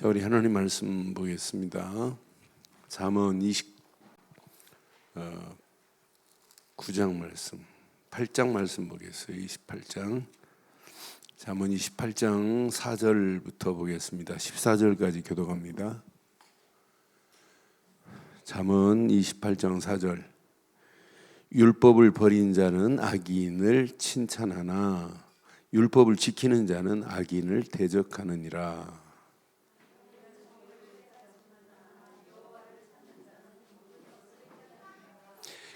자, 우리 하나님 말씀 보겠습니다. 잠언 29장 말씀, 8장 말씀 보겠어요. 28장. 잠언 28장 4절부터 보겠습니다. 14절까지 교독합니다. 잠언 28장 4절. 율법을 버린 자는 악인을 칭찬하나 율법을 지키는 자는 악인을 대적하느니라.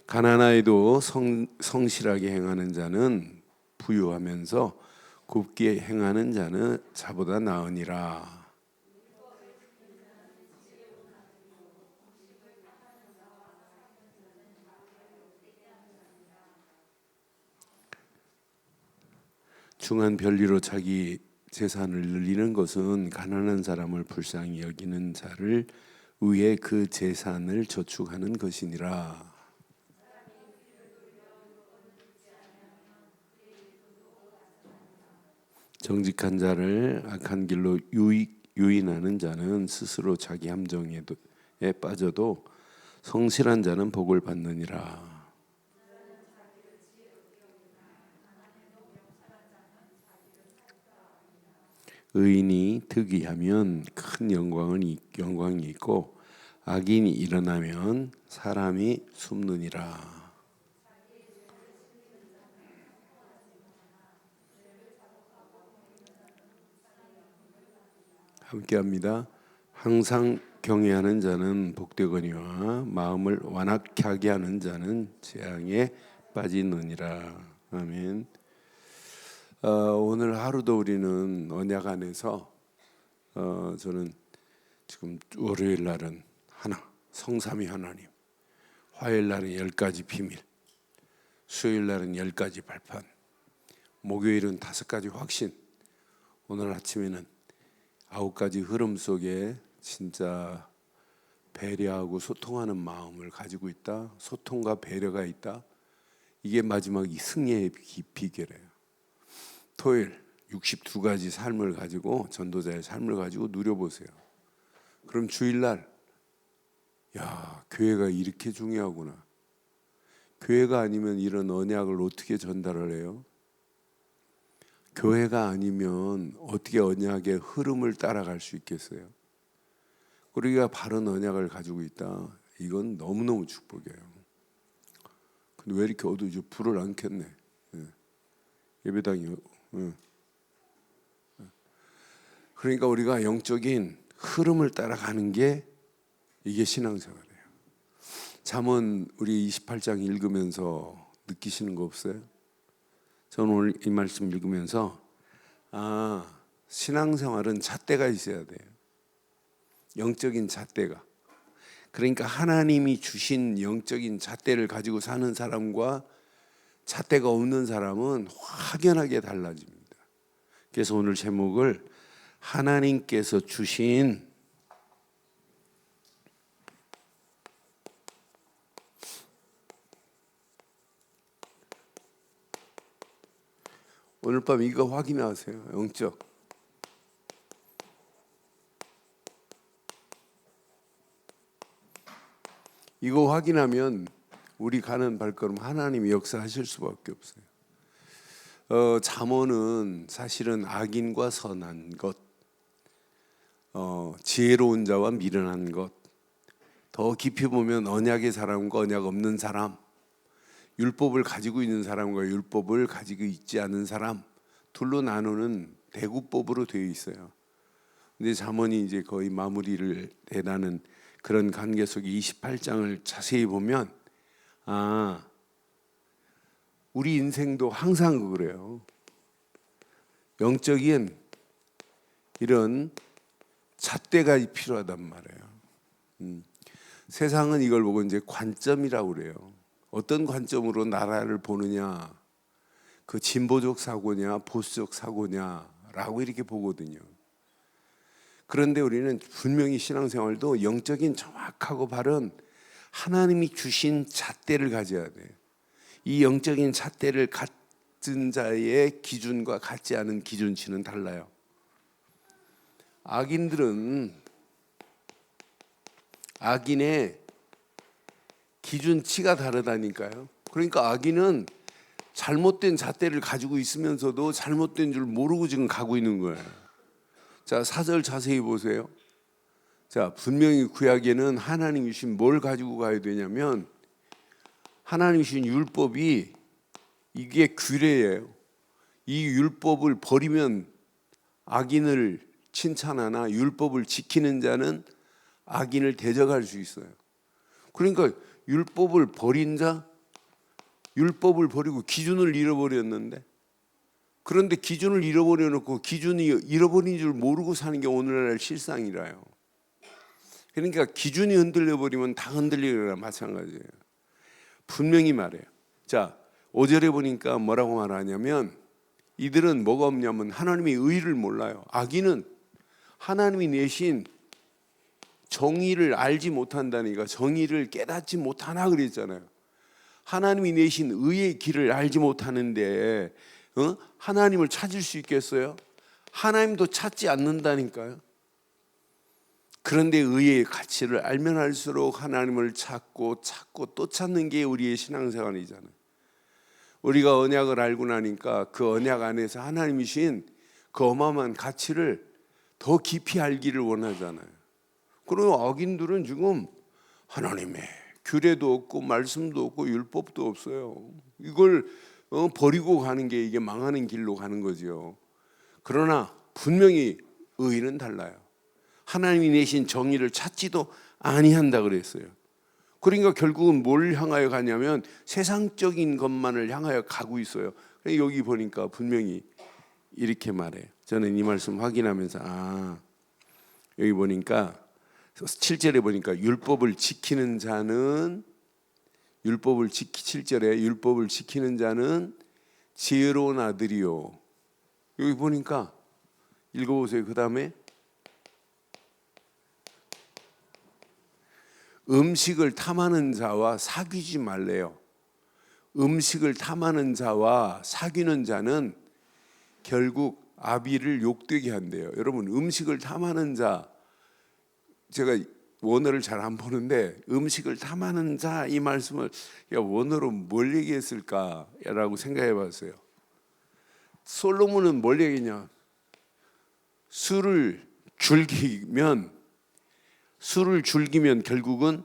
가난하여도 성실하게 행하는 자는 부유하면서 곱게 행하는 자는 자보다 나으니라. 중한 별리로 자기 재산을 늘리는 것은 가난한 사람을 불쌍히 여기는 자를 위해 그 재산을 저축하는 것이니라. 정직한 자를 악한 길로 유인하는 자는 스스로 자기 함정에 빠져도 성실한 자는 복을 받느니라. 의인이 득이하면 큰 영광이 있고 악인이 일어나면 사람이 숨느니라. 함께합니다. 항상 경외하는 자는 복되거니와 마음을 완악하게 하는 자는 재앙에 빠지느니라. 아멘. 오늘 하루도 우리는 언약 안에서 저는 지금 월요일 날은 하나, 성삼위 하나님, 화요일 날은 10가지 비밀, 수요일 날은 10가지 발판, 목요일은 5가지 확신, 오늘 아침에는 9가지 흐름 속에 진짜 배려하고 소통하는 마음을 가지고 있다. 소통과 배려가 있다. 이게 마지막 이 승리의 비결이에요. 토요일 62가지 삶을 가지고, 전도자의 삶을 가지고 누려보세요. 그럼 주일날 야, 교회가 이렇게 중요하구나. 교회가 아니면 이런 언약을 어떻게 전달을 해요? 교회가 아니면 어떻게 언약의 흐름을 따라갈 수 있겠어요? 우리가 바른 언약을 가지고 있다. 이건 너무너무 축복이에요. 근데 왜 이렇게 어두워져? 불을 안 켰네. 예배당이. 그러니까 우리가 영적인 흐름을 따라가는 게 이게 신앙생활이에요. 잠언 우리 28장 읽으면서 느끼시는 거 없어요? 저는 오늘 이 말씀 읽으면서 신앙생활은 잣대가 있어야 돼요. 영적인 잣대가. 그러니까 하나님이 주신 영적인 잣대를 가지고 사는 사람과 잣대가 없는 사람은 확연하게 달라집니다. 그래서 오늘 제목을 하나님께서 주신 오늘 밤 이거 확인하세요. 영적. 이거 확인하면 우리 가는 발걸음 하나님이 역사하실 수밖에 없어요. 잠언은 사실은 악인과 선한 것, 지혜로운 자와 미련한 것, 더 깊이 보면 언약의 사람과 언약 없는 사람, 율법을 가지고 있는 사람과 율법을 가지고 있지 않은 사람, 둘로 나누는 대구법으로 되어 있어요. 근데 잠언이 이제 거의 마무리를 해가는 그런 관계 속에 28장을 자세히 보면 우리 인생도 항상 그래요. 영적인 이런 잣대가 필요하단 말이에요. 세상은 이걸 보고 이제 관점이라고 그래요. 어떤 관점으로 나라를 보느냐, 그 진보적 사고냐 보수적 사고냐라고 이렇게 보거든요. 그런데 우리는 분명히 신앙생활도 영적인 정확하고 바른 하나님이 주신 잣대를 가져야 돼요. 이 영적인 잣대를 가진 자의 기준과 같지 않은 기준치는 달라요. 악인들은 악인의 기준치가 다르다니까요. 그러니까 악인은 잘못된 잣대를 가지고 있으면서도 잘못된 줄 모르고 지금 가고 있는 거예요. 자, 4절 자세히 보세요. 자, 분명히 구약에는 하나님이 주신 뭘 가지고 가야 되냐면 하나님이 주신 율법이 이게 규례예요. 이 율법을 버리면 악인을 칭찬하나 율법을 지키는 자는 악인을 대적할 수 있어요. 그러니까 율법을 버린 자, 율법을 버리고 기준을 잃어버렸는데, 그런데 기준을 잃어버려 놓고 기준이 잃어버린 줄 모르고 사는 게 오늘날 실상이라요. 그러니까 기준이 흔들려 버리면 다 흔들리거나 마찬가지예요. 분명히 말해요. 자, 5절에 보니까 뭐라고 말하냐면 이들은 뭐가 없냐면 하나님의 의를 몰라요. 악인은 하나님이 내신 정의를 알지 못한다니까, 정의를 깨닫지 못하나 그랬잖아요. 하나님이 내신 의의 길을 알지 못하는데 하나님을 찾을 수 있겠어요? 하나님도 찾지 않는다니까요. 그런데 의의 가치를 알면 알수록 하나님을 찾고 또 찾는 게 우리의 신앙생활이잖아요. 우리가 언약을 알고 나니까 그 언약 안에서 하나님이 주신 그 어마어마한 가치를 더 깊이 알기를 원하잖아요. 그리고 악인들은 지금 하나님의 규례도 없고 말씀도 없고 율법도 없어요. 이걸 버리고 가는 게 이게 망하는 길로 가는 거죠. 그러나 분명히 의는 달라요. 하나님이 내신 정의를 찾지도 아니한다 그랬어요. 그러니까 결국은 뭘 향하여 가냐면 세상적인 것만을 향하여 가고 있어요. 여기 보니까 분명히 이렇게 말해요. 저는 이 말씀 확인하면서 여기 보니까 7절에 보니까 율법을 지키는 자는 7절에 율법을 지키는 자는 지혜로운 아들이요. 여기 보니까 읽어보세요. 그 다음에 음식을 탐하는 자와 사귀지 말래요. 음식을 탐하는 자와 사귀는 자는 결국 아비를 욕되게 한대요. 여러분, 음식을 탐하는 자, 제가 원어를 잘 안 보는데 음식을 탐하는 자 이 말씀을 원어로 뭘 얘기했을까라고 생각해 봤어요. 솔로몬은 뭘 얘기냐? 술을 즐기면 결국은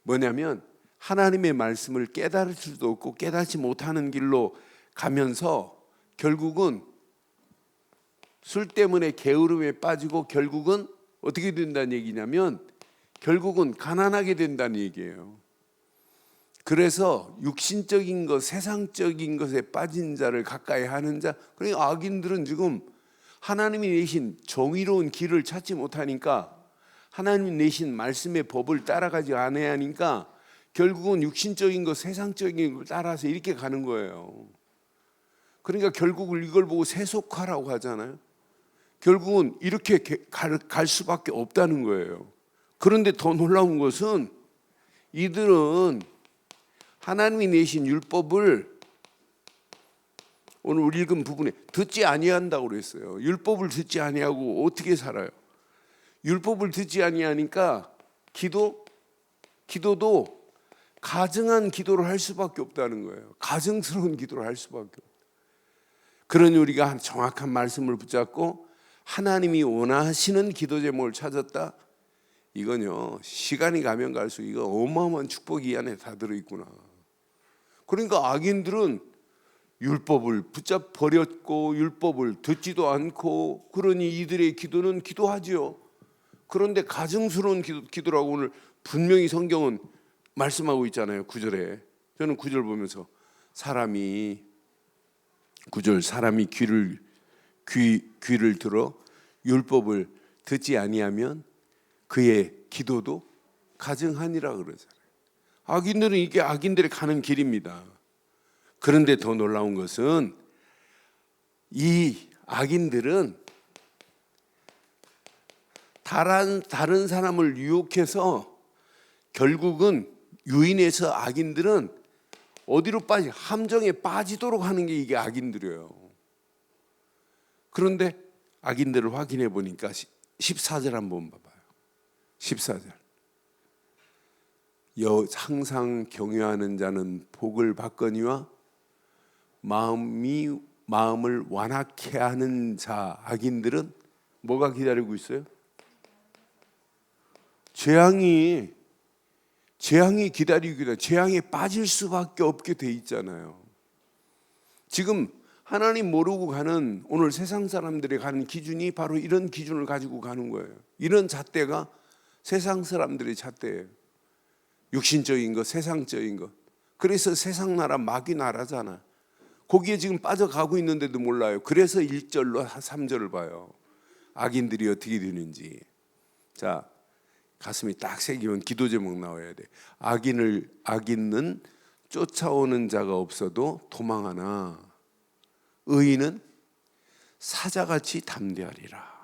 뭐냐면 하나님의 말씀을 깨달을 수도 없고 깨닫지 못하는 길로 가면서 결국은 술 때문에 게으름에 빠지고 결국은 어떻게 된다는 얘기냐면 결국은 가난하게 된다는 얘기예요. 그래서 육신적인 것, 세상적인 것에 빠진 자를 가까이 하는 자, 그러니까 악인들은 지금 하나님이 내신 정의로운 길을 찾지 못하니까 하나님이 내신 말씀의 법을 따라가지 않아야 하니까 결국은 육신적인 것, 세상적인 걸 따라서 이렇게 가는 거예요. 그러니까 결국은 이걸 보고 세속화라고 하잖아요. 결국은 이렇게 갈 수밖에 없다는 거예요. 그런데 더 놀라운 것은 이들은 하나님이 내신 율법을 오늘 우리 읽은 부분에 듣지 아니한다고 그랬어요. 율법을 듣지 아니하고 어떻게 살아요? 율법을 듣지 아니하니까 기도도 가증한 기도를 할 수밖에 없다는 거예요. 가증스러운 기도를 할 수밖에 없어요. 그러니 우리가 정확한 말씀을 붙잡고 하나님이 원하시는 기도 제목을 찾았다. 이건요, 시간이 가면 갈수록 이거 어마어마한 축복이 이 안에 다 들어있구나. 그러니까 악인들은 율법을 붙잡 버렸고 율법을 듣지도 않고, 그러니 이들의 기도는 기도하지요. 그런데 가증스러운 기도라고 오늘 분명히 성경은 말씀하고 있잖아요. 9절에. 저는 9절 보면서 사람이 귀를 들어 율법을 듣지 아니하면 그의 기도도 가증하니라 그러잖아요. 악인들은 이게 악인들이 가는 길입니다. 그런데 더 놀라운 것은 이 악인들은 다른 사람을 유혹해서 결국은 유인해서 악인들은 어디로 함정에 빠지도록 하는 게 이게 악인들이에요. 그런데 악인들을 확인해 보니까 14절 한번 봐봐요. 14절. 항상 경외하는 자는 복을 받거니와 마음을 완악해 하는 자, 악인들은 뭐가 기다리고 있어요? 재앙이 기다리고 있다. 재앙에 빠질 수밖에 없게 돼 있잖아요. 지금 하나님 모르고 가는 오늘 세상 사람들이 가는 기준이 바로 이런 기준을 가지고 가는 거예요. 이런 잣대가 세상 사람들의 잣대예요. 육신적인 것, 세상적인 것. 그래서 세상 나라 마귀 나라잖아. 거기에 지금 빠져가고 있는데도 몰라요. 그래서 1절로 3절을 봐요. 악인들이 어떻게 되는지. 자, 가슴이 딱 새기면 기도 제목 나와야 돼. 악인은 쫓아오는 자가 없어도 도망하나 의인은 사자같이 담대하리라.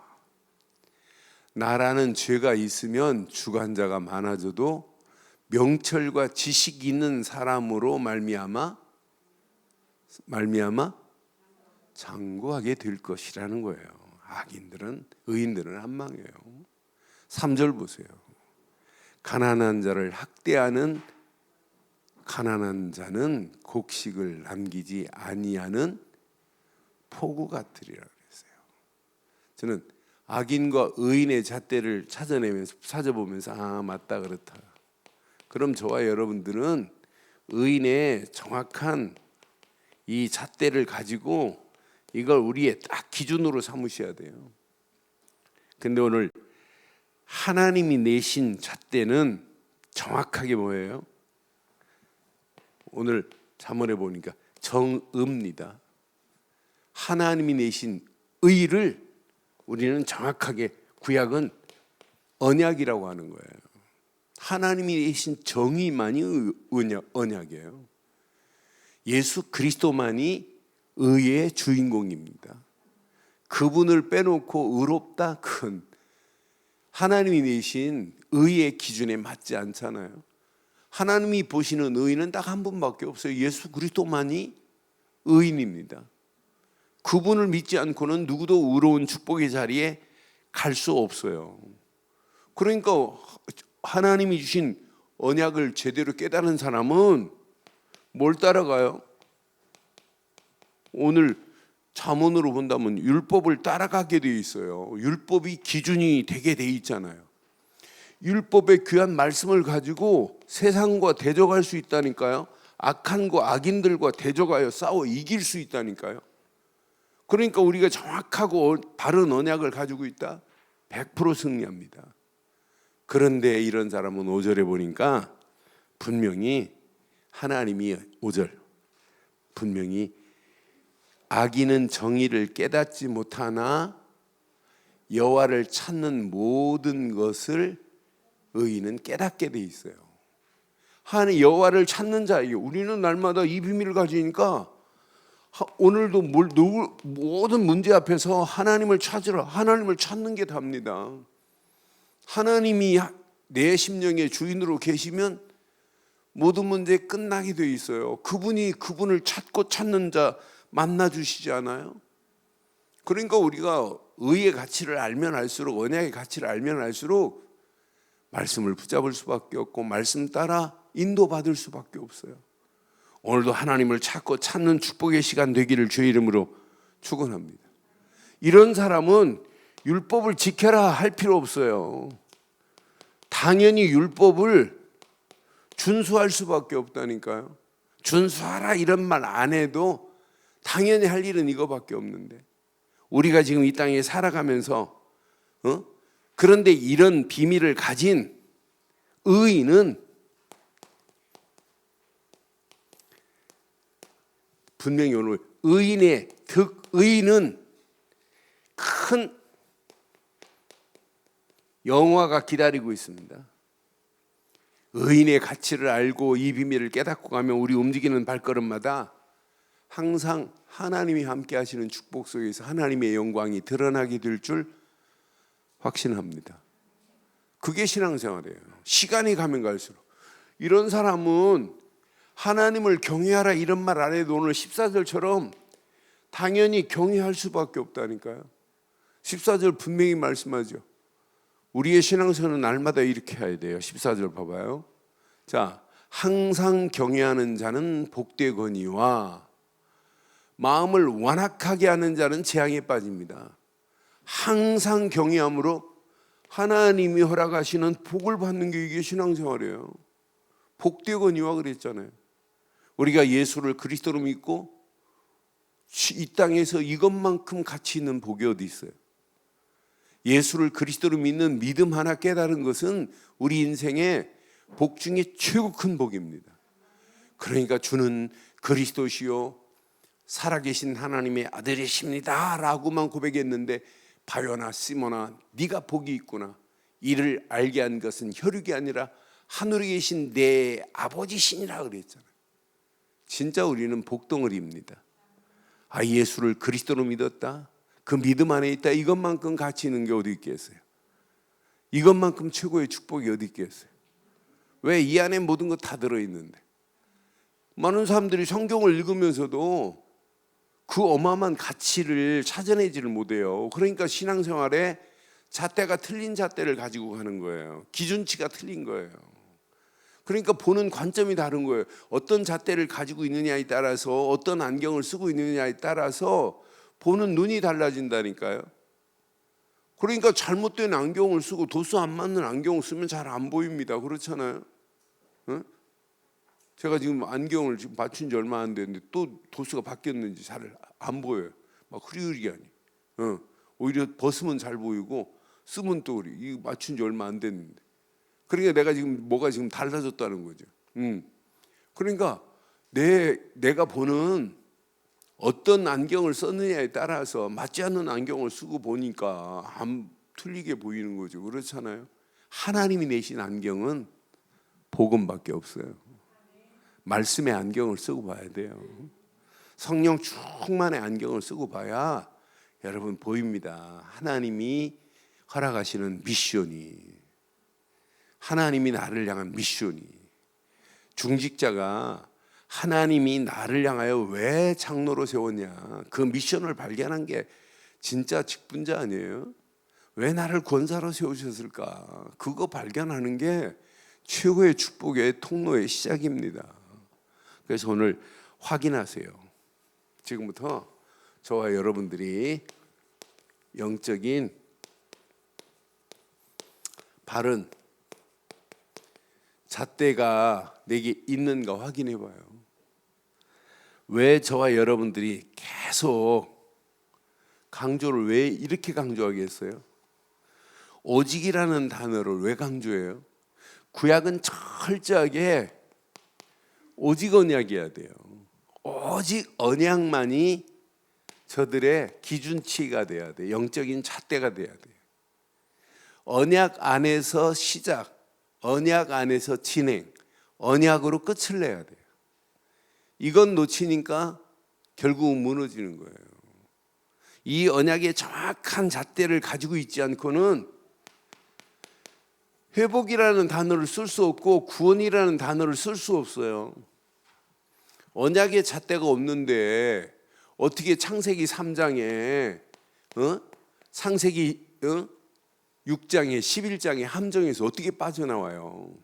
나라는 죄가 있으면 주관자가 많아져도 명철과 지식이 있는 사람으로 말미암아 장구하게 될 것이라는 거예요. 의인들은 안 망해요. 3절 보세요. 가난한 자를 학대하는 가난한 자는 곡식을 남기지 아니하는 포구 같으리라 그랬어요. 저는 악인과 의인의 잣대를 찾아보면서 맞다 그렇다. 그럼 저와 여러분들은 의인의 정확한 이 잣대를 가지고 이걸 우리의 딱 기준으로 삼으셔야 돼요. 근데 오늘 하나님이 내신 잣대는 정확하게 뭐예요? 오늘 잠언에 보니까 정의입니다. 하나님이 내신 의를 우리는 정확하게 구약은 언약이라고 하는 거예요. 하나님이 내신 정의만이 언약이에요. 예수 그리스도만이 의의 주인공입니다. 그분을 빼놓고 의롭다 그건 하나님이 내신 의의 기준에 맞지 않잖아요. 하나님이 보시는 의인은 딱 한 분밖에 없어요. 예수 그리스도만이 의인입니다. 그분을 믿지 않고는 누구도 의로운 축복의 자리에 갈 수 없어요. 그러니까 하나님이 주신 언약을 제대로 깨달은 사람은 뭘 따라가요? 오늘 잠언으로 본다면 율법을 따라가게 돼 있어요. 율법이 기준이 되게 돼 있잖아요. 율법의 귀한 말씀을 가지고 세상과 대적할 수 있다니까요. 악한과 악인들과 대적하여 싸워 이길 수 있다니까요. 그러니까 우리가 정확하고 바른 언약을 가지고 있다? 100% 승리합니다. 그런데 이런 사람은 5절에 보니까 분명히 하나님이 5절 분명히 악인은 정의를 깨닫지 못하나 여호와를 찾는 모든 것을 의인은 깨닫게 돼 있어요. 하나님 여호와를 찾는 자에게 우리는 날마다 이 비밀을 가지니까 오늘도 모든 문제 앞에서 하나님을 찾으라. 하나님을 찾는 게 답니다. 하나님이 내 심령의 주인으로 계시면 모든 문제 끝나게 돼 있어요. 그분을 찾고 찾는 자 만나 주시지 않아요? 그러니까 우리가 의의 가치를 알면 알수록 언약의 가치를 알면 알수록 말씀을 붙잡을 수밖에 없고 말씀 따라 인도받을 수밖에 없어요. 오늘도 하나님을 찾고 찾는 축복의 시간 되기를 주의 이름으로 축원합니다. 이런 사람은 율법을 지켜라 할 필요 없어요. 당연히 율법을 준수할 수밖에 없다니까요. 준수하라 이런 말 안 해도 당연히 할 일은 이거밖에 없는데 우리가 지금 이 땅에 살아가면서 그런데 이런 비밀을 가진 의인은 분명히 오늘 의인은 큰 영화가 기다리고 있습니다. 의인의 가치를 알고 이 비밀을 깨닫고 가면 우리 움직이는 발걸음마다 항상 하나님이 함께 하시는 축복 속에서 하나님의 영광이 드러나게 될 줄 확신합니다. 그게 신앙생활이에요. 시간이 가면 갈수록 이런 사람은 하나님을 경외하라 이런 말 안 해도 오늘 14절처럼 당연히 경외할 수밖에 없다니까요. 14절 분명히 말씀하죠. 우리의 신앙생활은 날마다 이렇게 해야 돼요. 14절 봐봐요. 자, 항상 경외하는 자는 복되거니와 마음을 완악하게 하는 자는 재앙에 빠집니다. 항상 경외함으로 하나님이 허락하시는 복을 받는 게 이게 신앙생활이에요. 복되거니와 그랬잖아요. 우리가 예수를 그리스도로 믿고 이 땅에서 이것만큼 가치 있는 복이 어디 있어요? 예수를 그리스도로 믿는 믿음 하나 깨달은 것은 우리 인생의 복 중에 최고 큰 복입니다. 그러니까 주는 그리스도시요 살아계신 하나님의 아들이십니다 라고만 고백했는데, 바요나 시몬아 네가 복이 있구나, 이를 알게 한 것은 혈육이 아니라 하늘에 계신 내 아버지시니라 그랬잖아요. 진짜 우리는 복덩어리입니다. 예수를 그리스도로 믿었다, 그 믿음 안에 있다, 이것만큼 가치 있는 게 어디 있겠어요? 이것만큼 최고의 축복이 어디 있겠어요? 왜? 이 안에 모든 거 다 들어있는데. 많은 사람들이 성경을 읽으면서도 그 어마어마한 가치를 찾아내지를 못해요. 그러니까 신앙생활에 잣대가 틀린 잣대를 가지고 가는 거예요. 기준치가 틀린 거예요. 그러니까 보는 관점이 다른 거예요. 어떤 잣대를 가지고 있느냐에 따라서, 어떤 안경을 쓰고 있느냐에 따라서 보는 눈이 달라진다니까요. 그러니까 잘못된 안경을 쓰고 도수 안 맞는 안경을 쓰면 잘 안 보입니다. 그렇잖아요. 응? 제가 지금 안경을 지금 맞춘 지 얼마 안 됐는데 또 도수가 바뀌었는지 잘 안 보여요. 막 흐리흐리하니. 오히려 벗으면 잘 보이고 쓰면 또 이거 맞춘 지 얼마 안 됐는데. 그러니까 내가 지금 뭐가 지금 달라졌다는 거죠. 그러니까 내가 보는 어떤 안경을 썼느냐에 따라서 맞지 않는 안경을 쓰고 보니까 안 틀리게 보이는 거죠. 그렇잖아요. 하나님이 내신 안경은 복음밖에 없어요. 말씀의 안경을 쓰고 봐야 돼요. 성령 충만의 안경을 쓰고 봐야 여러분 보입니다. 하나님이 허락하시는 미션이, 하나님이 나를 향한 미션이, 중직자가 하나님이 나를 향하여 왜 장로로 세웠냐, 그 미션을 발견한 게 진짜 직분자 아니에요? 왜 나를 권사로 세우셨을까? 그거 발견하는 게 최고의 축복의 통로의 시작입니다. 그래서 오늘 확인하세요. 지금부터 저와 여러분들이 영적인 바른 잣대가 내게 있는가 확인해 봐요. 왜 저와 여러분들이 계속 강조를 왜 이렇게 강조하겠어요? 오직이라는 단어를 왜 강조해요? 구약은 철저하게 오직 언약이어야 돼요. 오직 언약만이 저들의 기준치가 돼야 돼요. 영적인 잣대가 돼야 돼요. 언약 안에서 시작, 언약 안에서 진행, 언약으로 끝을 내야 돼요. 이건 놓치니까 결국은 무너지는 거예요. 이 언약의 정확한 잣대를 가지고 있지 않고는 회복이라는 단어를 쓸 수 없고 구원이라는 단어를 쓸 수 없어요. 언약의 잣대가 없는데 어떻게 창세기 3장에 창세기 6장에 11장의 함정에서 어떻게 빠져나와요?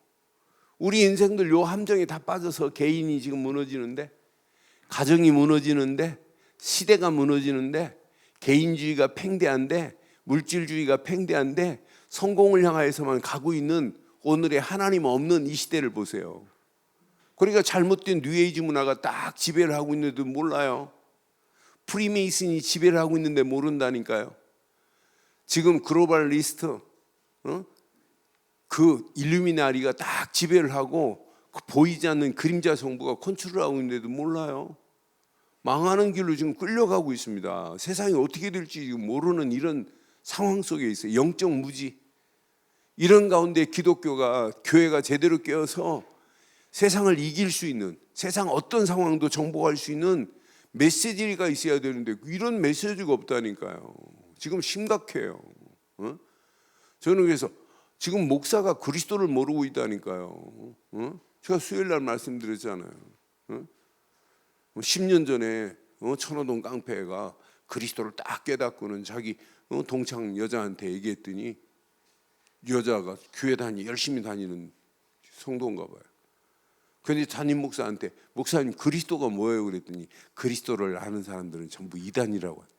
우리 인생들 요 함정에 다 빠져서 개인이 지금 무너지는데, 가정이 무너지는데, 시대가 무너지는데, 개인주의가 팽대한데, 물질주의가 팽대한데, 성공을 향하여서만 가고 있는 오늘의 하나님 없는 이 시대를 보세요. 그러니까 잘못된 뉴에이지 문화가 딱 지배를 하고 있는데도 몰라요. 프리메이슨이 지배를 하고 있는데 모른다니까요. 지금 글로벌리스트, 그 일루미나리가 딱 지배를 하고 보이지 않는 그림자 정부가 컨트롤하고 있는데도 몰라요. 망하는 길로 지금 끌려가고 있습니다. 세상이 어떻게 될지 지금 모르는 이런 상황 속에 있어요. 영적 무지. 이런 가운데 기독교가, 교회가 제대로 깨어서 세상을 이길 수 있는, 세상 어떤 상황도 정복할 수 있는 메시지가 있어야 되는데 이런 메시지가 없다니까요. 지금 심각해요. 저는 그래서 지금 목사가 그리스도를 모르고 있다니까요. 제가 수요일 날 말씀드렸잖아요. 10년 전에 천호동 깡패가 그리스도를 딱 깨닫고는 자기 동창 여자한테 얘기했더니 여자가 교회 열심히 다니는 성도인가 봐요. 근데 담임 목사한테 목사님 그리스도가 뭐예요? 그랬더니 그리스도를 아는 사람들은 전부 이단이라고 한대.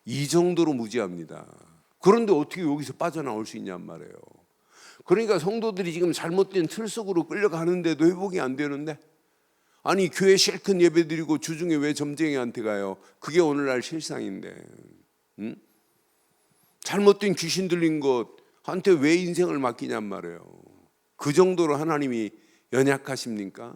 이 정도로 무지합니다. 그런데 어떻게 여기서 빠져나올 수 있냔 말이에요. 그러니까 성도들이 지금 잘못된 틀 속으로 끌려가는데도 회복이 안 되는데, 아니 교회 실컷 예배드리고 주중에 왜 점쟁이한테 가요? 그게 오늘날 실상인데, 응? 잘못된 귀신 들린 것한테 왜 인생을 맡기냔 말이에요. 그 정도로 하나님이 연약하십니까?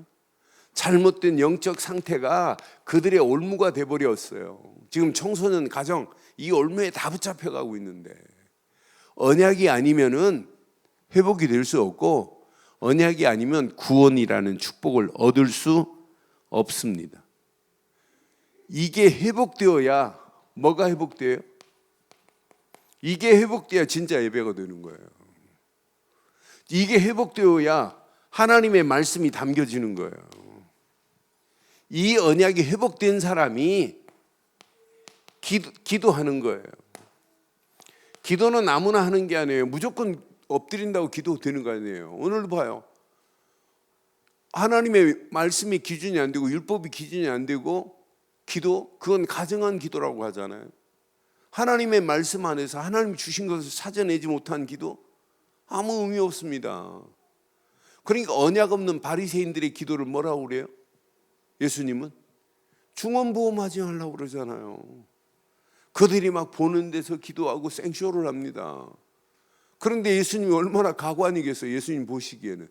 잘못된 영적 상태가 그들의 올무가 돼버렸어요. 지금 청소년 가정 이 올무에 다 붙잡혀가고 있는데, 언약이 아니면은 회복이 될 수 없고, 언약이 아니면 구원이라는 축복을 얻을 수 없습니다. 이게 회복되어야, 뭐가 회복돼요? 이게 회복돼야 진짜 예배가 되는 거예요. 이게 회복되어야 하나님의 말씀이 담겨지는 거예요. 이 언약이 회복된 사람이 기도하는 거예요. 기도는 아무나 하는 게 아니에요. 무조건 엎드린다고 기도되는 거 아니에요. 오늘 봐요. 하나님의 말씀이 기준이 안 되고 율법이 기준이 안 되고 기도, 그건 가정한 기도라고 하잖아요. 하나님의 말씀 안에서 하나님이 주신 것을 찾아내지 못한 기도, 아무 의미 없습니다. 그러니까 언약 없는 바리새인들의 기도를 뭐라고 그래요? 예수님은 중언부언하지 말라고 그러잖아요. 그들이 막 보는 데서 기도하고 생쇼를 합니다. 그런데 예수님이 얼마나 가관이겠어요? 예수님 보시기에는.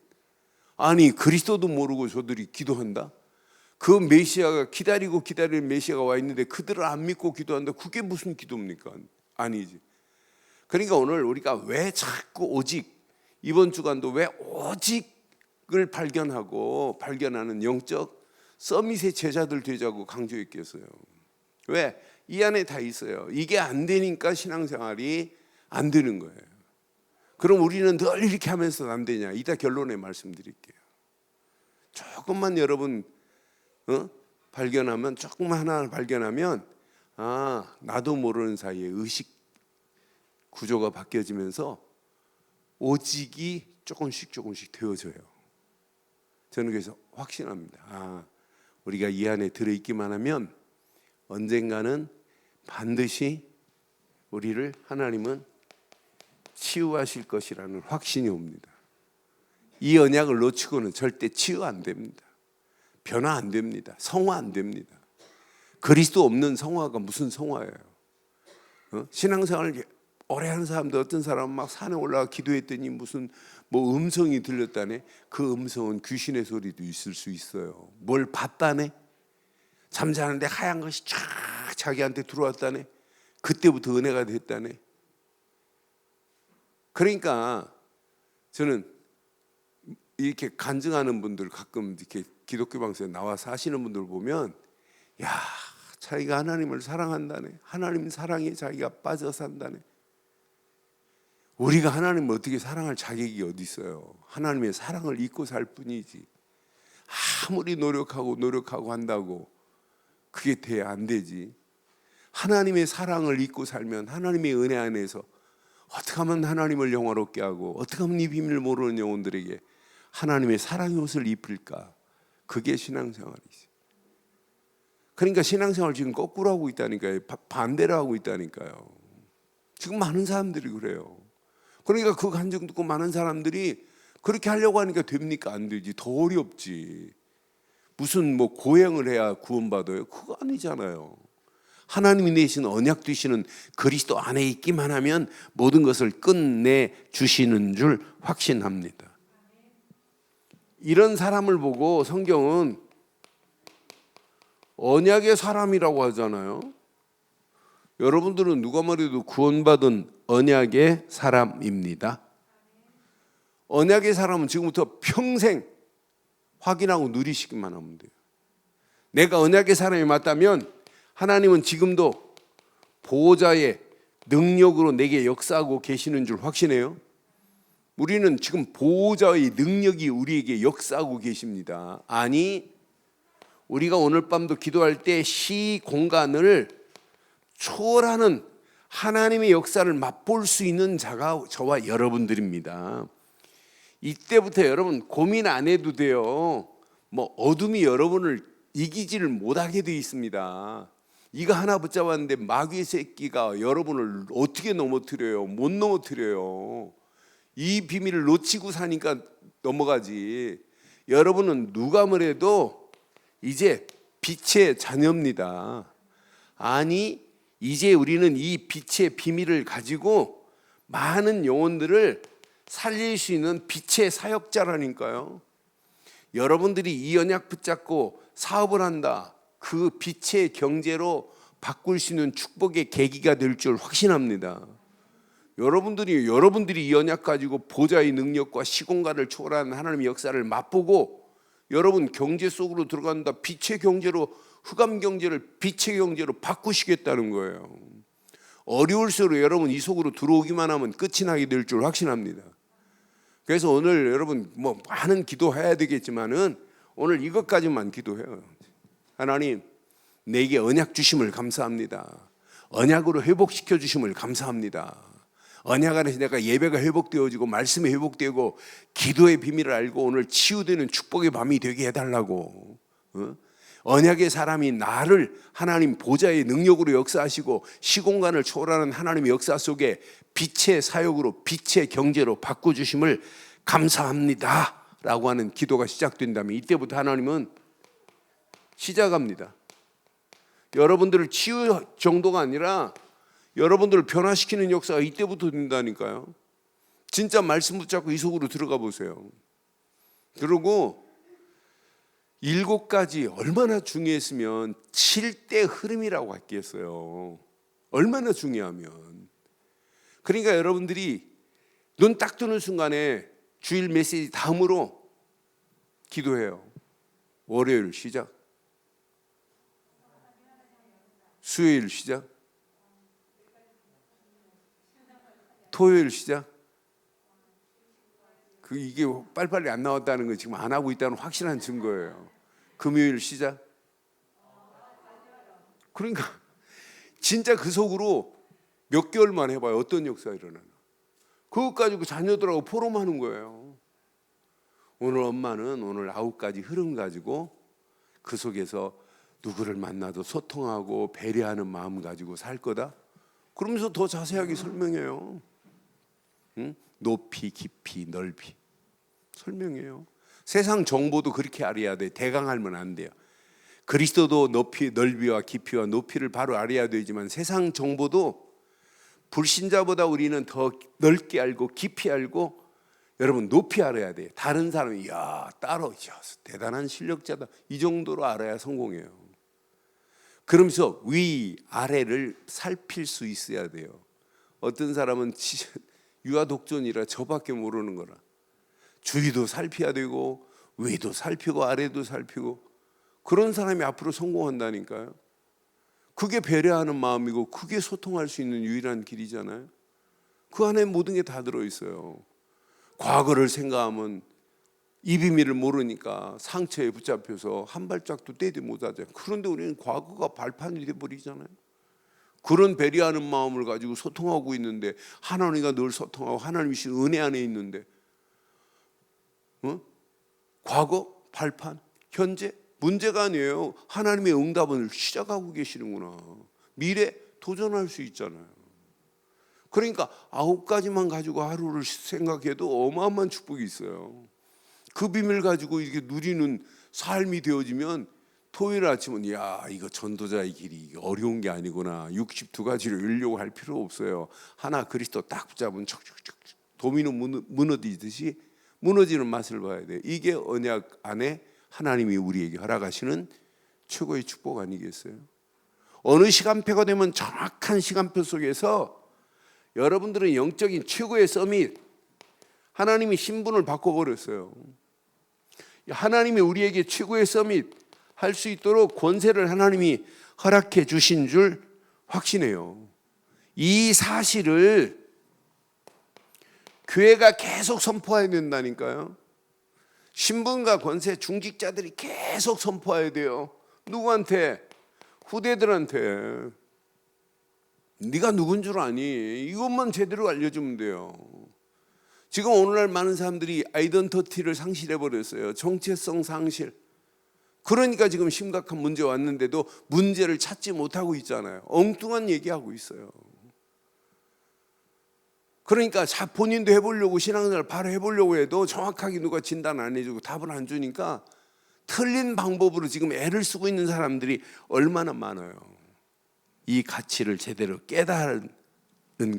아니 그리스도도 모르고 저들이 기도한다? 그 메시아가 기다리는 메시아가 와 있는데 그들을 안 믿고 기도한다? 그게 무슨 기도입니까? 아니지. 그러니까 오늘 우리가 왜 자꾸 오직, 이번 주간도 왜 오직을 발견하는 영적 서밋의 제자들 되자고 강조했겠어요. 왜? 이 안에 다 있어요. 이게 안 되니까 신앙생활이 안 되는 거예요. 그럼 우리는 늘 이렇게 하면서 안 되냐? 이따 결론에 말씀드릴게요. 조금만 여러분 발견하면, 조금만 하나 발견하면, 나도 모르는 사이에 의식 구조가 바뀌어지면서 오직이 조금씩 되어져요. 저는 그래서 확신합니다. 우리가 이 안에 들어있기만 하면 언젠가는 반드시 우리를 하나님은 치유하실 것이라는 확신이 옵니다. 이 언약을 놓치고는 절대 치유 안 됩니다. 변화 안 됩니다. 성화 안 됩니다. 그리스도 없는 성화가 무슨 성화예요? 신앙생활을 오래 하는 사람들, 어떤 사람은 막 산에 올라가 기도했더니 무슨 뭐 음성이 들렸다네. 그 음성은 귀신의 소리도 있을 수 있어요. 뭘 봤다네. 잠자는데 하얀 것이 쫙 자기한테 들어왔다네. 그때부터 은혜가 됐다네. 그러니까 저는 이렇게 간증하는 분들, 가끔 이렇게 기독교 방송에 나와서 하시는 분들 보면, 야, 자기가 하나님을 사랑한다네. 하나님 사랑에 자기가 빠져 산다네. 우리가 하나님을 어떻게 사랑할 자격이 어디 있어요? 하나님의 사랑을 잊고 살 뿐이지. 아무리 노력하고 한다고 그게 돼야 안 되지. 하나님의 사랑을 잊고 살면 하나님의 은혜 안에서 어떻게 하면 하나님을 영화롭게 하고, 어떻게 하면 이 비밀을 모르는 영혼들에게 하나님의 사랑의 옷을 입힐까? 그게 신앙생활이지. 그러니까 신앙생활 지금 거꾸로 하고 있다니까요. 반대로 하고 있다니까요. 지금 많은 사람들이 그래요. 그러니까 그 간증 듣고 많은 사람들이 그렇게 하려고 하니까 됩니까? 안 되지. 더 어렵지. 무슨 뭐 고행을 해야 구원받아요? 그거 아니잖아요. 하나님이 내신 언약 되시는 그리스도 안에 있기만 하면 모든 것을 끝내 주시는 줄 확신합니다. 이런 사람을 보고 성경은 언약의 사람이라고 하잖아요. 여러분들은 누가 말해도 구원받은 언약의 사람입니다. 언약의 사람은 지금부터 평생 확인하고 누리시기만 하면 돼요. 내가 언약의 사람이 맞다면 하나님은 지금도 보호자의 능력으로 내게 역사하고 계시는 줄 확신해요. 우리는 지금 보호자의 능력이 우리에게 역사하고 계십니다. 아니, 우리가 오늘 밤도 기도할 때 시 공간을 초월하는 하나님의 역사를 맛볼 수 있는 자가 저와 여러분들입니다. 이때부터 여러분 고민 안 해도 돼요. 뭐 어둠이 여러분을 이기지를 못하게 돼 있습니다. 이거 하나 붙잡았는데 마귀의 새끼가 여러분을 어떻게 넘어뜨려요? 못 넘어뜨려요. 이 비밀을 놓치고 사니까 넘어가지. 여러분은 누가 뭐래도 이제 빛의 자녀입니다. 아니 이제 우리는 이 빛의 비밀을 가지고 많은 영혼들을 살릴 수 있는 빛의 사역자라니까요. 여러분들이 이 언약 붙잡고 사업을 한다. 그 빛의 경제로 바꿀 수 있는 축복의 계기가 될 줄 확신합니다. 여러분들이 이 언약 가지고 보좌의 능력과 시공간을 초월하는 하나님의 역사를 맛보고 여러분 경제 속으로 들어간다. 빛의 경제로, 흑암 경제를 빛의 경제로 바꾸시겠다는 거예요. 어려울수록 여러분 이 속으로 들어오기만 하면 끝이 나게 될 줄 확신합니다. 그래서 오늘 여러분 뭐 많은 기도해야 되겠지만은 오늘 이것까지만 기도해요. 하나님, 내게 언약 주심을 감사합니다. 언약으로 회복시켜 주심을 감사합니다. 언약 안에서 내가 예배가 회복되어지고 말씀이 회복되고 기도의 비밀을 알고 오늘 치유되는 축복의 밤이 되게 해달라고. 언약의 사람이 나를 하나님 보좌의 능력으로 역사하시고 시공간을 초월하는 하나님의 역사 속에 빛의 사역으로 빛의 경제로 바꿔주심을 감사합니다 라고 하는 기도가 시작된다면 이때부터 하나님은 시작합니다. 여러분들을 치유 정도가 아니라 여러분들을 변화시키는 역사가 이때부터 된다니까요. 진짜 말씀 붙잡고 이 속으로 들어가 보세요. 그리고 7가지 얼마나 중요했으면 7대 흐름이라고 할게요. 얼마나 중요하면. 그러니까 여러분들이 눈 딱 뜨는 순간에 주일 메시지 다음으로 기도해요. 월요일 시작, 수요일 시작, 토요일 시작. 이게 빨리빨리 안 나왔다는 건 지금 안 하고 있다는 확실한 증거예요. 금요일 시작. 그러니까 진짜 그 속으로 몇 개월만 해봐요. 어떤 역사가 일어나나. 그것 가지고 자녀들하고 포럼하는 거예요. 오늘 엄마는 오늘 9가지 흐름 가지고 그 속에서 누구를 만나도 소통하고 배려하는 마음 가지고 살 거다. 그러면서 더 자세하게 설명해요. 높이, 깊이, 넓이 설명해요. 세상 정보도 그렇게 알아야 돼. 대강 알면 안 돼요. 그리스도도 높이, 넓이와 깊이와 높이를 바로 알아야 되지만 세상 정보도 불신자보다 우리는 더 넓게 알고 깊이 알고 여러분 높이 알아야 돼요. 다른 사람이 따로 대단한 실력자다 이 정도로 알아야 성공해요. 그러면서 위, 아래를 살필 수 있어야 돼요. 어떤 사람은 유아독존이라 저밖에 모르는 거라. 주위도 살펴야 되고 위도 살피고 아래도 살피고 그런 사람이 앞으로 성공한다니까요. 그게 배려하는 마음이고 그게 소통할 수 있는 유일한 길이잖아요. 그 안에 모든 게 다 들어있어요. 과거를 생각하면 이 비밀을 모르니까 상처에 붙잡혀서 한 발짝도 떼지 못하죠. 그런데 우리는 과거가 발판이 돼버리잖아요. 그런 배려하는 마음을 가지고 소통하고 있는데 하나님과 늘 소통하고 하나님이 신 은혜 안에 있는데 과거, 발판, 현재 문제가 아니에요. 하나님의 응답을 시작하고 계시는구나. 미래 도전할 수 있잖아요. 그러니까 9가지만 가지고 하루를 생각해도 어마어마한 축복이 있어요. 그 비밀 가지고 이렇게 누리는 삶이 되어지면 토요일 아침은 이거 전도자의 길이 이게 어려운 게 아니구나. 62가지를 읽려고 할 필요 없어요. 하나 그리스도 딱 붙잡으면 척척척 도미노 무너지듯이 무너지는 맛을 봐야 돼요. 이게 언약 안에 하나님이 우리에게 허락하시는 최고의 축복 아니겠어요? 어느 시간표가 되면 정확한 시간표 속에서 여러분들은 영적인 최고의 서밋, 하나님이 신분을 바꿔버렸어요. 하나님이 우리에게 최고의 서밋 할 수 있도록 권세를 하나님이 허락해 주신 줄 확신해요. 이 사실을 교회가 계속 선포해야 된다니까요. 신분과 권세 중직자들이 계속 선포해야 돼요. 누구한테? 후대들한테. 네가 누군 줄 아니? 이것만 제대로 알려주면 돼요. 지금 오늘날 많은 사람들이 아이덴티티를 상실해 버렸어요. 정체성 상실. 그러니까 지금 심각한 문제 왔는데도 문제를 찾지 못하고 있잖아요. 엉뚱한 얘기하고 있어요. 그러니까 본인도 해보려고 신앙생활 바로 해보려고 해도 정확하게 누가 진단 안 해주고 답을 안 주니까 틀린 방법으로 지금 애를 쓰고 있는 사람들이 얼마나 많아요. 이 가치를 제대로 깨달은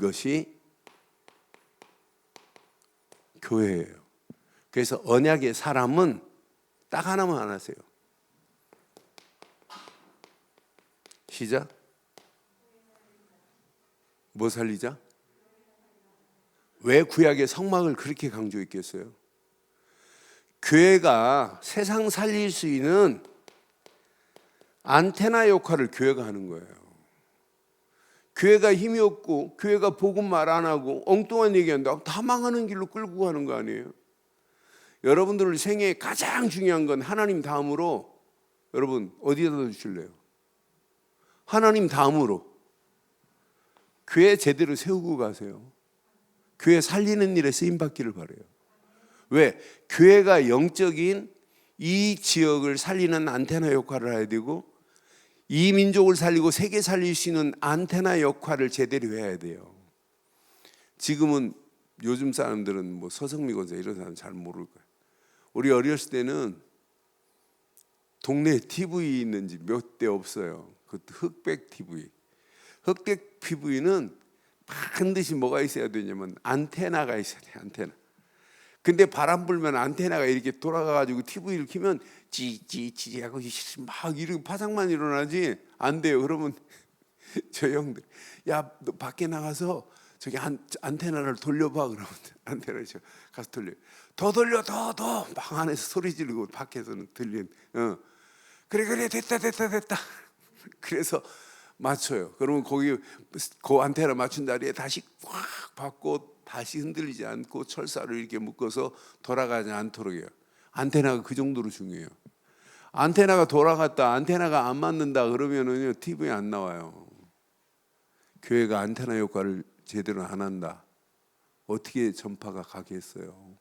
것이 교회예요. 그래서 언약의 사람은 딱 하나만 하세요. 시작. 뭐 살리자? 왜 구약의 성막을 그렇게 강조했겠어요? 교회가 세상 살릴 수 있는 안테나 역할을 교회가 하는 거예요. 교회가 힘이 없고 교회가 복음 말 안 하고 엉뚱한 얘기한다고 다 망하는 길로 끌고 가는 거 아니에요? 여러분들 생애에 가장 중요한 건 하나님 다음으로 여러분 어디에다 주실래요? 하나님 다음으로 교회 제대로 세우고 가세요. 교회 살리는 일에 쓰임받기를 바라요. 왜? 교회가 영적인 이 지역을 살리는 안테나 역할을 해야 되고 이 민족을 살리고 세계 살릴 수 있는 안테나 역할을 제대로 해야 돼요. 지금은 요즘 사람들은 뭐 서성미 권사 이런 사람 잘 모를 거예요. 우리 어렸을 때는 동네에 TV 있는지 몇 대 없어요. 그 흑백 TV. 흑백 TV는 반드시 뭐가 있어야 되냐면 안테나가 있어야 돼요. 안테나. 근데 바람 불면 안테나가 이렇게 돌아가가지고 TV를 켜면 찌찌찌 하고 막 이렇게 파장만 일어나지 안 돼요. 그러면 저 형들 야 너 밖에 나가서 저기 안테나를 돌려봐. 그러면 안테나를 가서 돌려. 더 돌려 더 막 안에서 소리 지르고 밖에서는 들린. 그래 됐다. 그래서 맞춰요. 그러면 거기 그 안테나 맞춘 자리에 다시 꽉 받고 다시 흔들리지 않고 철사를 이렇게 묶어서 돌아가지 않도록 해요. 안테나가 그 정도로 중요해요. 안테나가 돌아갔다 안테나가 안 맞는다 그러면은요 TV에 안 나와요. 교회가 안테나 역할을 제대로 안 한다. 어떻게 전파가 가겠어요?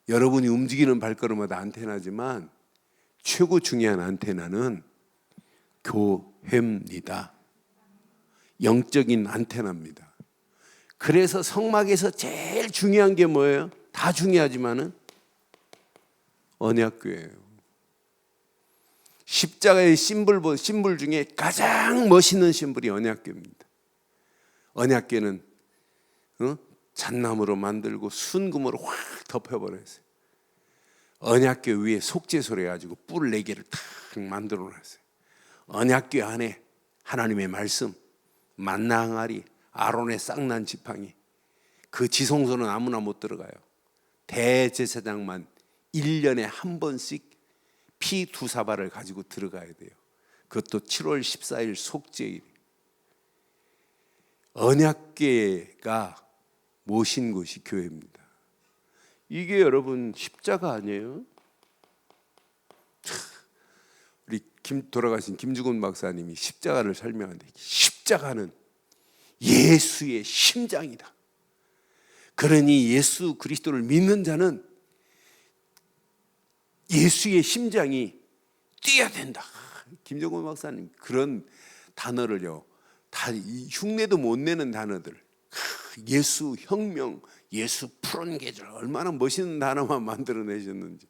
여러분이 움직이는 발걸음마다 안테나지만 최고 중요한 안테나는 교회입니다. 영적인 안테나입니다. 그래서 성막에서 제일 중요한 게 뭐예요? 다 중요하지만은 언약궤예요. 십자가의 심볼 중에 가장 멋있는 심볼이 언약궤입니다. 언약궤는 잣나무로 만들고 순금으로 확 덮여버렸어요. 언약궤 위에 속죄소를 해가지고 뿔 4개를 탁 만들어 놨어요. 언약궤 안에 하나님의 말씀, 만나 항아리, 아론의 쌍난 지팡이. 그 지성소는 아무나 못 들어가요. 대제사장만 1년에 한 번씩 피 2사발을 가지고 들어가야 돼요. 그것도 7월 14일 속죄일. 언약궤가 모신 곳이 교회입니다. 이게 여러분 십자가 아니에요? 우리 돌아가신 김주곤 박사님이 십자가를 설명하는데 십자가는 예수의 심장이다. 그러니 예수 그리스도를 믿는 자는 예수의 심장이 뛰어야 된다. 김정곤 박사님 그런 단어를요 다 흉내도 못 내는 단어들, 예수 혁명, 예수 푸른 계절, 얼마나 멋있는 단어만 만들어내셨는지.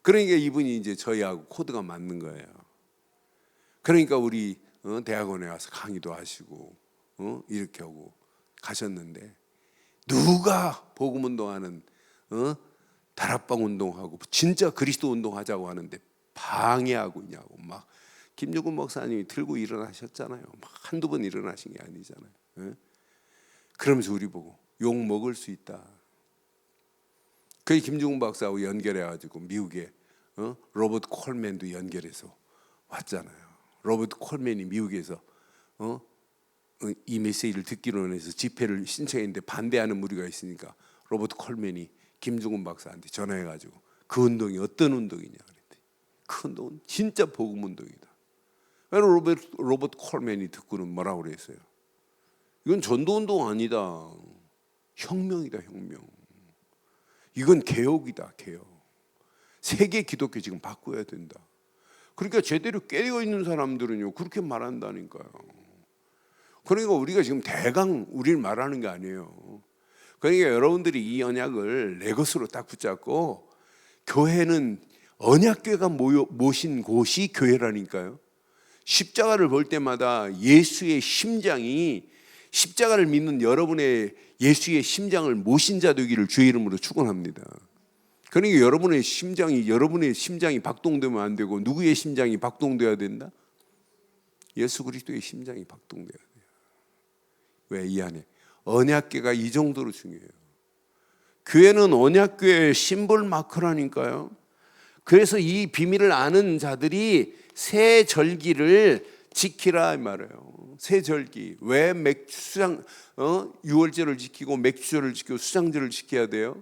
그러니까 이분이 이제 저희하고 코드가 맞는 거예요. 그러니까 우리 대학원에 와서 강의도 하시고 이렇게 하고 가셨는데 누가 복음 운동하는 다락방 운동하고 진짜 그리스도 운동하자고 하는데 방해하고 있냐고 막 김정근 목사님이 들고 일어나셨잖아요. 막 한두 번 일어나신 게 아니잖아요. 그러면서 우리 보고 욕 먹을 수 있다. 그 김중훈 박사하고 연결해가지고 미국에 로버트 콜맨도 연결해서 왔잖아요. 로버트 콜맨이 미국에서 이 메시지를 듣기로 해서 집회를 신청했는데 반대하는 무리가 있으니까 로버트 콜맨이 김중훈 박사한테 전화해가지고 그 운동이 어떤 운동이냐 그랬더니 그 운동은 진짜 복음 운동이다. 로버트 콜맨이 듣고는 뭐라고 그랬어요? 이건 전도운동 아니다. 혁명이다, 혁명. 이건 개혁이다, 개혁. 세계 기독교 지금 바꿔야 된다. 그러니까 제대로 깨어 있는 사람들은요 그렇게 말한다니까요. 그러니까 우리가 지금 대강 우리를 말하는 게 아니에요. 그러니까 여러분들이 이 언약을 내 것으로 딱 붙잡고, 교회는 언약궤가 모신 곳이 교회라니까요. 십자가를 볼 때마다 예수의 심장이, 십자가를 믿는 여러분의 예수의 심장을 모신 자 되기를 주의 이름으로 축원합니다. 그러니까 여러분의 심장이 박동되면 안 되고, 누구의 심장이 박동돼야 된다? 예수 그리스도의 심장이 박동돼야 돼요. 왜? 이 안에 언약궤가 이 정도로 중요해요. 교회는 언약궤의 심볼 마크라니까요. 그래서 이 비밀을 아는 자들이 새 절기를 지키라 이 말이에요. 새 절기. 왜 유월절을 지키고 맥주절을 지키고 수장절을 지켜야 돼요?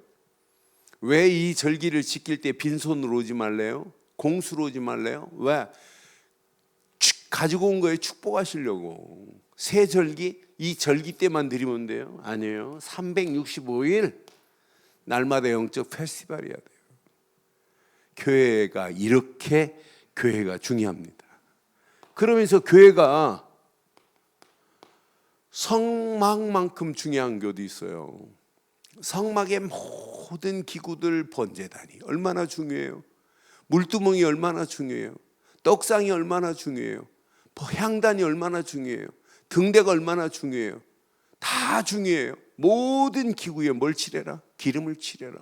왜 이 절기를 지킬 때 빈손으로 오지 말래요? 공수로 오지 말래요? 왜? 가지고 온 거에 축복하시려고. 새 절기, 이 절기 때만 드리면 돼요? 아니에요. 365일 날마다 영적 페스티벌이어야 돼요. 교회가 이렇게 교회가 중요합니다. 그러면서 교회가 성막만큼 중요한 것도 있어요. 성막의 모든 기구들, 번제단이 얼마나 중요해요. 물두멍이 얼마나 중요해요. 떡상이 얼마나 중요해요. 향단이 얼마나 중요해요. 등대가 얼마나 중요해요. 다 중요해요. 모든 기구에 뭘 칠해라? 기름을 칠해라.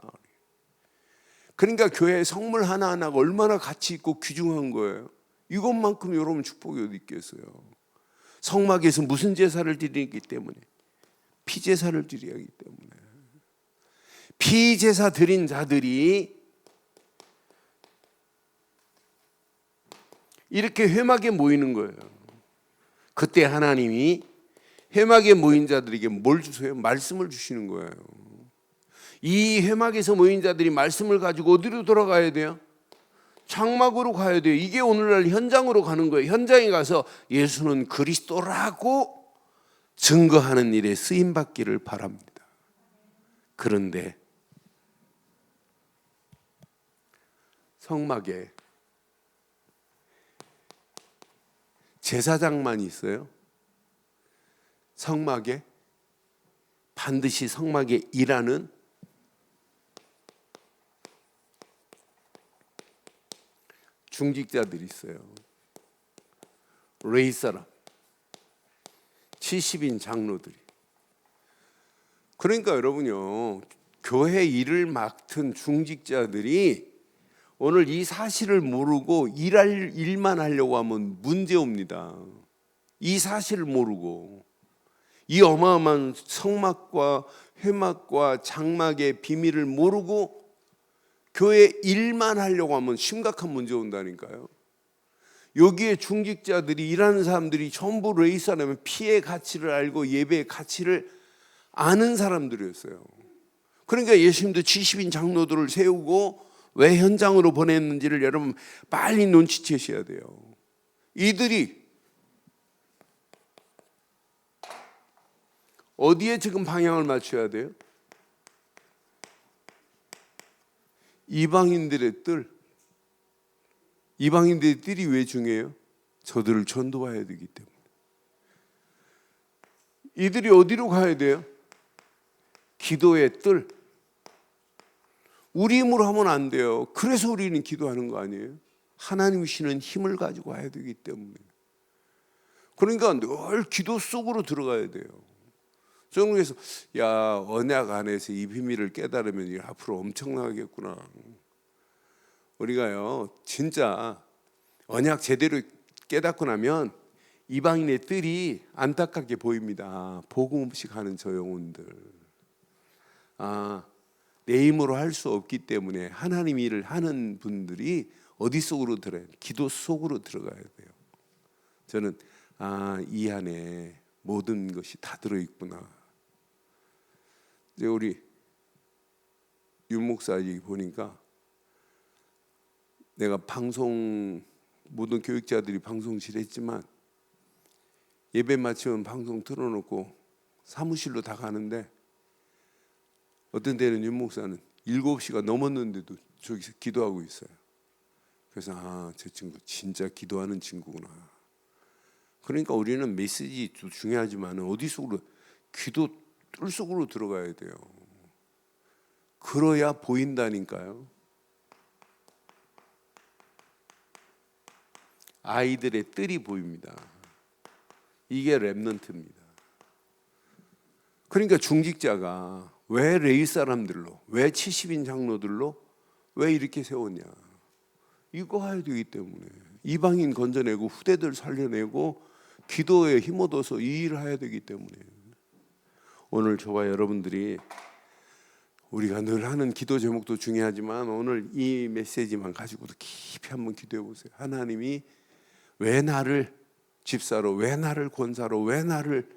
그러니까 교회의 성물 하나하나가 얼마나 가치 있고 귀중한 거예요. 이것만큼 여러분 축복이 어디 있겠어요. 성막에서 무슨 제사를 드리기 때문에? 피제사를 드려야 하기 때문에. 피제사 드린 자들이 이렇게 회막에 모이는 거예요. 그때 하나님이 회막에 모인 자들에게 뭘 주세요? 말씀을 주시는 거예요. 이 회막에서 모인 자들이 말씀을 가지고 어디로 돌아가야 돼요? 장막으로 가야 돼요. 이게 오늘날 현장으로 가는 거예요. 현장에 가서 예수는 그리스도라고 증거하는 일에 쓰임받기를 바랍니다. 그런데 성막에 제사장만 있어요? 성막에 반드시 성막에 일하는 중직자들이 있어요. 레위 사람 70인 장로들이. 그러니까 여러분요, 교회 일을 맡은 중직자들이 오늘 이 사실을 모르고 일만 하려고 하면 문제 옵니다. 이 사실을 모르고 이 어마어마한 성막과 회막과 장막의 비밀을 모르고 교회 일만 하려고 하면 심각한 문제 온다니까요. 여기에 중직자들이, 일하는 사람들이 전부 레위 사람의 피의 가치를 알고 예배의 가치를 아는 사람들이었어요. 그러니까 예수님도 70인 장로들을 세우고 왜 현장으로 보냈는지를 여러분 빨리 눈치채셔야 돼요. 이들이 어디에 지금 방향을 맞춰야 돼요? 이방인들의 뜰. 이방인들의 뜰이 왜 중요해요? 저들을 전도해야 되기 때문에. 이들이 어디로 가야 돼요? 기도의 뜰. 우리 힘으로 하면 안 돼요. 그래서 우리는 기도하는 거 아니에요? 하나님 주시는 힘을 가지고 와야 되기 때문에. 그러니까 늘 기도 속으로 들어가야 돼요. 저는 그래서 언약 안에서 이 비밀을 깨달으면 앞으로 엄청나겠구나. 우리가요 진짜 언약 제대로 깨닫고 나면 이방인의 뜰이 안타깝게 보입니다. 복음 없이 가는 저 영혼들. 내 힘으로 할 수 없기 때문에 하나님 일을 하는 분들이 어디 속으로 들어요? 기도 속으로 들어가야 돼요. 저는 이 안에 모든 것이 다 들어있구나. 이제 우리 윤 목사 얘기 보니까 내가 방송 모든 교육자들이 방송실 했지만 예배 마치면 방송 틀어놓고 사무실로 다 가는데 어떤 때는 윤 목사는 7시가 넘었는데도 저기서 기도하고 있어요. 그래서 저 친구 진짜 기도하는 친구구나. 그러니까 우리는 메시지도 중요하지만 어디 속으로 기도 뜰 속으로 들어가야 돼요. 그래야 보인다니까요. 아이들의 뜰이 보입니다. 이게 렘넌트입니다. 그러니까 중직자가 왜 레위 사람들로, 왜 70인 장로들로 왜 이렇게 세웠냐? 이거 해야 되기 때문에 이방인 건져내고 후대들 살려내고 기도에 힘 얻어서 이 일을 해야 되기 때문에 오늘 저와 여러분들이 우리가 늘 하는 기도 제목도 중요하지만 오늘 이 메시지만 가지고도 깊이 한번 기도해 보세요. 하나님이 왜 나를 집사로, 왜 나를 권사로, 왜 나를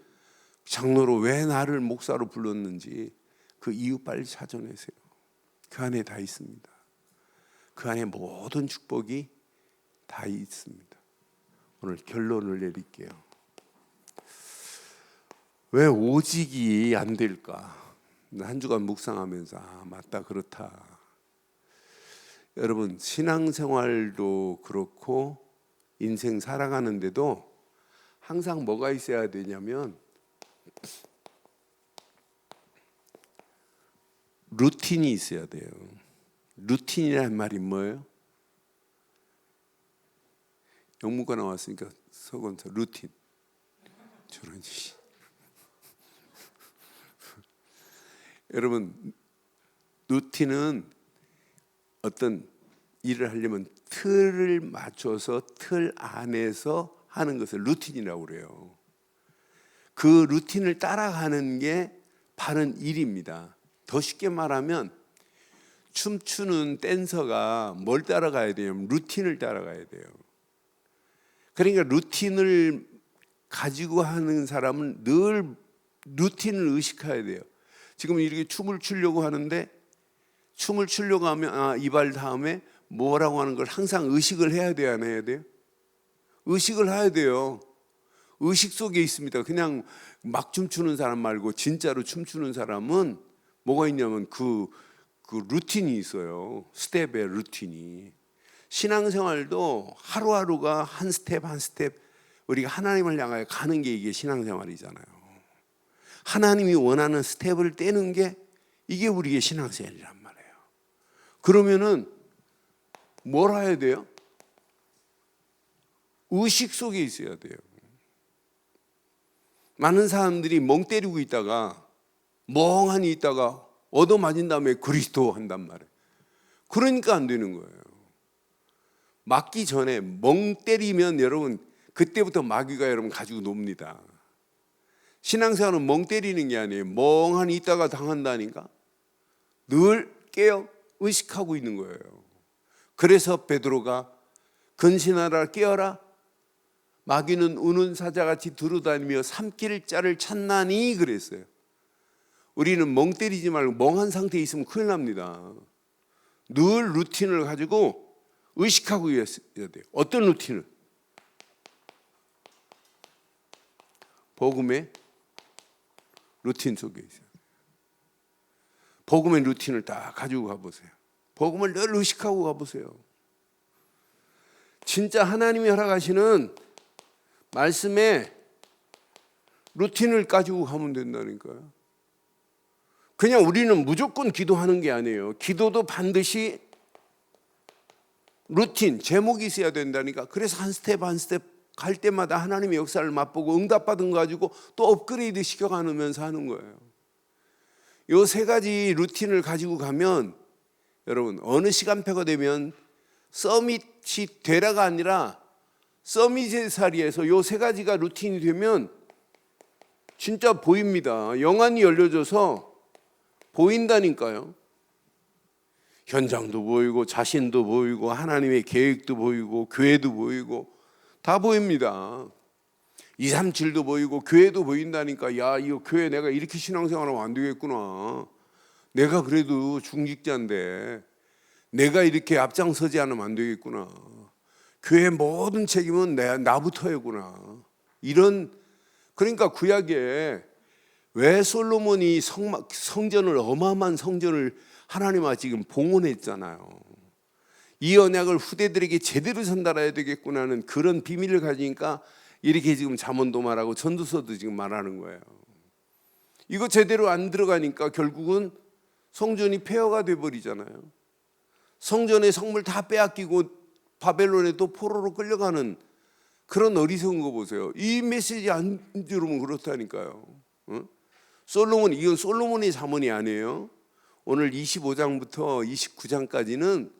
장로로, 왜 나를 목사로 불렀는지 그 이유 빨리 찾아내세요. 그 안에 다 있습니다. 그 안에 모든 축복이 다 있습니다. 오늘 결론을 내릴게요. 왜 오직이 안 될까? 한 주간 묵상하면서 맞다 그렇다. 여러분 신앙생활도 그렇고 인생 살아가는데도 항상 뭐가 있어야 되냐면 루틴이 있어야 돼요. 루틴이라는 말이 뭐예요? 영문과 나왔으니까 서건서 루틴. 저런 씨. 여러분 루틴은 어떤 일을 하려면 틀을 맞춰서 틀 안에서 하는 것을 루틴이라고 그래요. 그 루틴을 따라가는 게 바른 일입니다. 더 쉽게 말하면 춤추는 댄서가 뭘 따라가야 되냐면 루틴을 따라가야 돼요. 그러니까 루틴을 가지고 하는 사람은 늘 루틴을 의식해야 돼요. 지금 이렇게 춤을 추려고 하는데 춤을 추려고 하면 이 발 다음에 뭐라고 하는 걸 항상 의식을 해야 돼요, 안 해야 돼요? 의식을 해야 돼요. 의식 속에 있습니다. 그냥 막 춤추는 사람 말고 진짜로 춤추는 사람은 뭐가 있냐면 그 루틴이 있어요. 스텝의 루틴이. 신앙생활도 하루하루가 한 스텝 한 스텝 우리가 하나님을 향하여 가는 게 이게 신앙생활이잖아요. 하나님이 원하는 스텝을 떼는 게 이게 우리의 신앙생활이란 말이에요. 그러면은 뭘 해야 돼요? 의식 속에 있어야 돼요. 많은 사람들이 멍 때리고 있다가 멍하니 있다가 얻어맞은 다음에 그리스도 한단 말이에요. 그러니까 안 되는 거예요. 맞기 전에 멍 때리면 여러분 그때부터 마귀가 여러분 가지고 놉니다. 신앙생활은 멍 때리는 게 아니에요. 멍하니 있다가 당한다니까. 늘 깨어 의식하고 있는 거예요. 그래서 베드로가 근신하라 깨어라. 마귀는 우는 사자같이 두루다니며 삼킬 자를 찾나니 그랬어요. 우리는 멍 때리지 말고 멍한 상태에 있으면 큰일 납니다. 늘 루틴을 가지고 의식하고 있어야 돼요. 어떤 루틴을? 복음의 루틴 속에 있어요. 복음의 루틴을 다 가지고 가보세요. 복음을 늘 의식하고 가보세요. 진짜 하나님이 허락하시는 말씀에 루틴을 가지고 가면 된다니까요. 그냥 우리는 무조건 기도하는 게 아니에요. 기도도 반드시 루틴, 제목이 있어야 된다니까. 그래서 한 스텝 한 스텝 갈 때마다 하나님의 역사를 맛보고 응답받은 거 가지고 또 업그레이드 시켜가면서 하는 거예요. 요 세 가지 루틴을 가지고 가면 여러분 어느 시간표가 되면 서밋이 되라가 아니라 서밋의 자리에서 요 세 가지가 루틴이 되면 진짜 보입니다. 영안이 열려져서 보인다니까요. 현장도 보이고 자신도 보이고 하나님의 계획도 보이고 교회도 보이고 다 보입니다. 237도 보이고 교회도 보인다니까. 야, 이 교회 내가 이렇게 신앙생활하면 안 되겠구나. 내가 그래도 중직자인데 내가 이렇게 앞장서지 않으면 안 되겠구나. 교회 모든 책임은 나부터였구나. 이런, 그러니까 구약에 왜 솔로몬이 성전을, 어마어마한 성전을 하나님과 지금 봉헌했잖아요. 이 언약을 후대들에게 제대로 전달해야 되겠구나 하는 그런 비밀을 가지니까 이렇게 지금 잠언도 말하고 전도서도 지금 말하는 거예요. 이거 제대로 안 들어가니까 결국은 성전이 폐허가 돼버리잖아요. 성전의 성물 다 빼앗기고 바벨론에 또 포로로 끌려가는 그런 어리석은 거 보세요. 이 메시지 안 들으면 그렇다니까요. 솔로몬, 이건 솔로몬의 잠언이 아니에요. 오늘 25장부터 29장까지는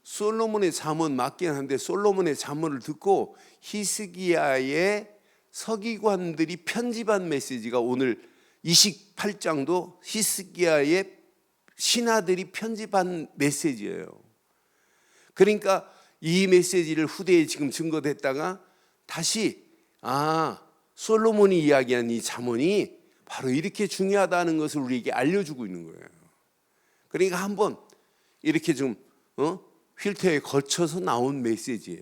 솔로몬의 잠언 맞긴 한데, 솔로몬의 잠언을 듣고 히스기야의 서기관들이 편집한 메시지가 오늘 28장도 히스기야의 신하들이 편집한 메시지예요. 그러니까 이 메시지를 후대에 지금 증거됐다가 다시 솔로몬이 이야기한 이 잠언이 바로 이렇게 중요하다는 것을 우리에게 알려주고 있는 거예요. 그러니까 한번 이렇게 좀 필터에 거쳐서 나온 메시지예요.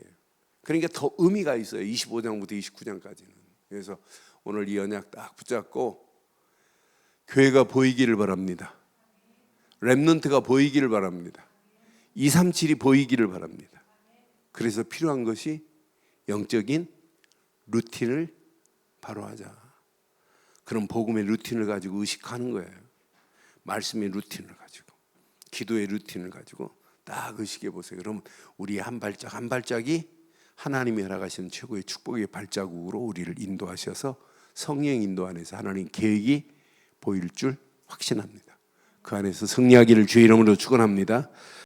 그러니까 더 의미가 있어요. 25장부터 29장까지는. 그래서 오늘 이 언약 딱 붙잡고 교회가 보이기를 바랍니다. 렘넌트가 보이기를 바랍니다. 237이 보이기를 바랍니다. 그래서 필요한 것이 영적인 루틴을 바로 하자. 그런 복음의 루틴을 가지고 의식하는 거예요. 말씀의 루틴을 가지고, 기도의 루틴을 가지고 딱 의식해 보세요. 그럼 우리의 한 발짝 한 발짝이 하나님이 허락하시는 최고의 축복의 발자국으로 우리를 인도하셔서 성령 인도 안에서 하나님 계획이 보일 줄 확신합니다. 그 안에서 승리하기를 주의 이름으로 축원합니다.